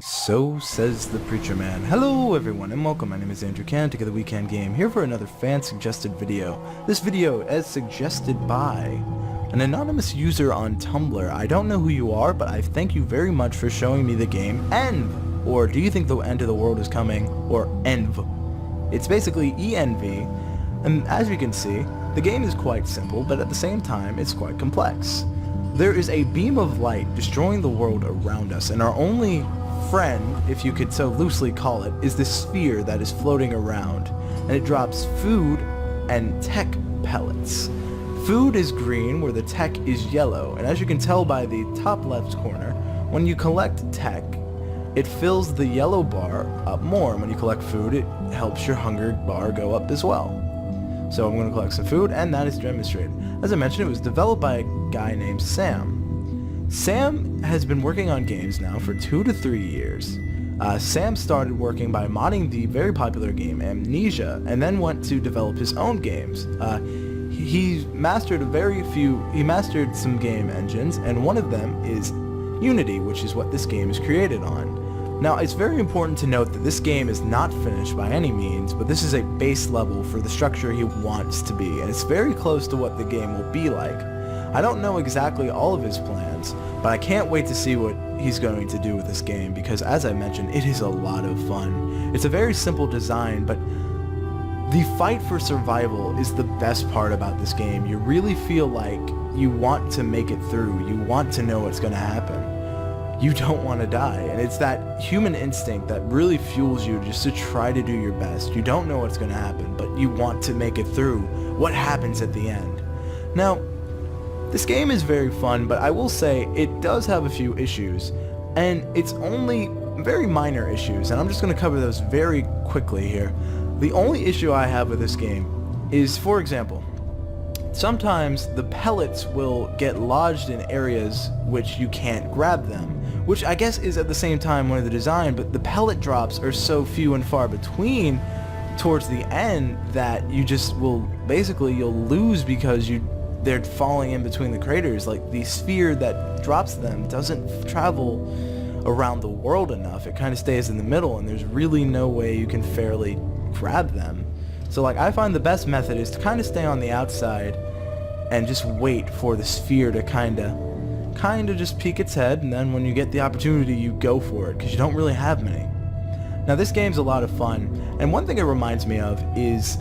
So says the preacher man. Hello everyone and welcome. My name is Adrianis, together WeKanGame, here for another fan suggested video. This video as suggested by an anonymous user on Tumblr. I don't know who you are, but I thank you very much for showing me the game ENV, or do you think the end of the world is coming, or ENV. It's basically ENV, and as you can see, the game is quite simple, but at the same time it's quite complex. There is a beam of light destroying the world around us, and our only friend, if you could so loosely call it, is this sphere that is floating around, and it drops food and tech pellets. Food is green where the tech is yellow, and as you can tell by the top left corner, when you collect tech, it fills the yellow bar up more, and when you collect food, it helps your hunger bar go up as well. So I'm going to collect some food, and that is demonstrated. As I mentioned, it was developed by a guy named Sam. Sam has been working on games now for 2 to 3 years. Sam started working by modding the very popular game Amnesia, and then went to develop his own games. He mastered some game engines, and one of them is Unity, which is what this game is created on. Now, it's very important to note that this game is not finished by any means, but this is a base level for the structure he wants to be, and it's very close to what the game will be like. I don't know exactly all of his plans, but I can't wait to see what he's going to do with this game, because as I mentioned, it is a lot of fun. It's a very simple design, but the fight for survival is the best part about this game. You really feel like you want to make it through. You want to know what's going to happen. You don't want to die, and it's that human instinct that really fuels you just to try to do your best. You don't know what's going to happen, but you want to make it through. What happens at the end? Now, this game is very fun, but I will say it does have a few issues, and it's only very minor issues, and I'm just going to cover those very quickly here. The only issue I have with this game is, for example, sometimes the pellets will get lodged in areas which you can't grab them, which I guess is at the same time one of the design, but the pellet drops are so few and far between towards the end that you just will, basically you'll lose because they're falling in between the craters. Like, the sphere that drops them doesn't travel around the world enough. It kind of stays in the middle, and there's really no way you can fairly grab them. So like, I find the best method is to kind of stay on the outside and just wait for the sphere to kind of just peek its head, and then when you get the opportunity, you go for it, because you don't really have many. Now, this game's a lot of fun, and one thing it reminds me of is,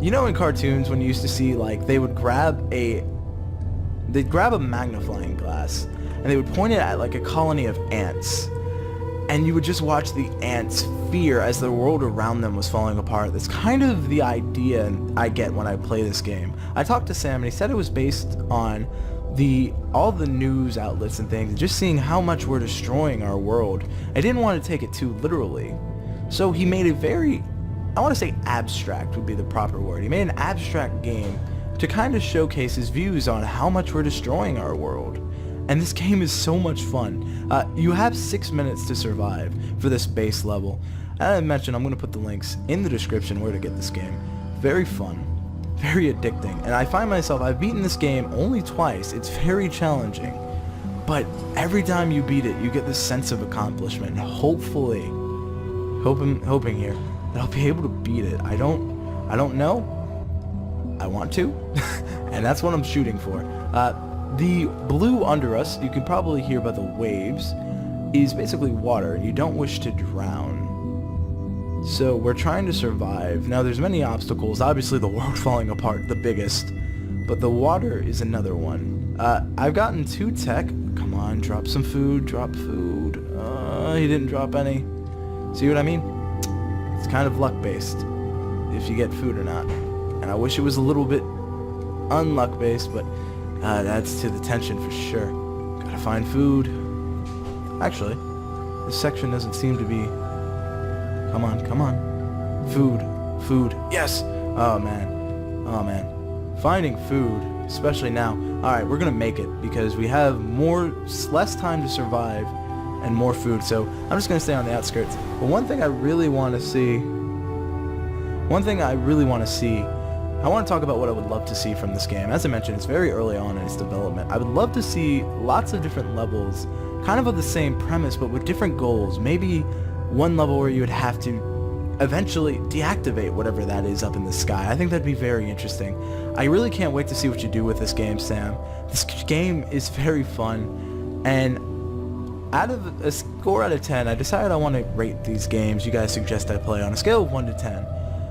you know, in cartoons when you used to see, like, they'd grab a magnifying glass and they would point it at like a colony of ants, and you would just watch the ants fear as the world around them was falling apart. That's kind of the idea I get when I play this game. I talked to Sam, and he said it was based on all the news outlets and things, and just seeing how much we're destroying our world. I didn't want to take it too literally, so he made a very, I want to say abstract would be the proper word. He made an abstract game to kind of showcase his views on how much we're destroying our world. And this game is so much fun. You have 6 minutes to survive for this base level. As I mentioned, I'm going to put the links in the description where to get this game. Very fun, very addicting, and I find myself, I've beaten this game only twice. It's very challenging, but every time you beat it, you get this sense of accomplishment, and hopefully, hoping here, that I'll be able to beat it. I don't know. I want to, and that's what I'm shooting for. The blue under us, you can probably hear by the waves, is basically water, and you don't wish to drown. So we're trying to survive. Now, there's many obstacles. Obviously, the world falling apart, the biggest, but the water is another one. I've gotten 2 tech. Come on, drop some food, drop food. He didn't drop any. See what I mean? It's kind of luck-based, if you get food or not. And I wish it was a little bit unluck-based, but it adds to the tension for sure. Gotta find food. Actually, this section doesn't seem to be... Come on, come on. Food. Yes! Oh, man. Finding food, especially now. Alright, we're gonna make it, because we have less time to survive and more food, so I'm just gonna stay on the outskirts. But one thing I really want to see... I want to talk about what I would love to see from this game. As I mentioned, it's very early on in its development. I would love to see lots of different levels kind of the same premise, but with different goals. Maybe one level where you would have to eventually deactivate whatever that is up in the sky. I think that'd be very interesting. I really can't wait to see what you do with this game, Sam. This game is very fun, and out of a score out of 10, I decided I want to rate these games you guys suggest I play on a scale of 1 to 10.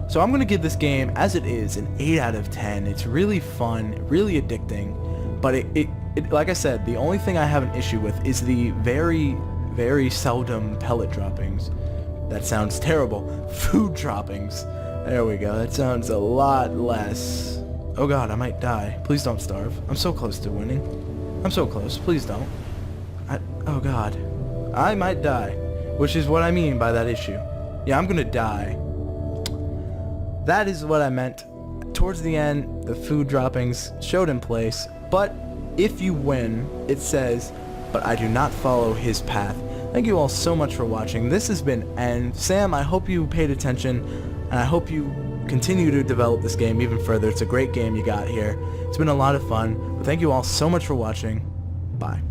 So I'm going to give this game, as it is, an 8 out of 10. It's really fun, really addicting, but it like I said, the only thing I have an issue with is the very, very seldom pellet droppings. That sounds terrible. Food droppings. There we go. That sounds a lot less. Oh god, I might die. Please don't starve. I'm so close to winning. I'm so close. Please don't. Oh god. I might die. Which is what I mean by that issue. Yeah, I'm gonna die. That is what I meant. Towards the end, the food droppings showed in place, but if you win, it says, but I do not follow his path. Thank you all so much for watching. This has been N. Sam, I hope you paid attention, and I hope you continue to develop this game even further. It's a great game you got here. It's been a lot of fun. But thank you all so much for watching. Bye.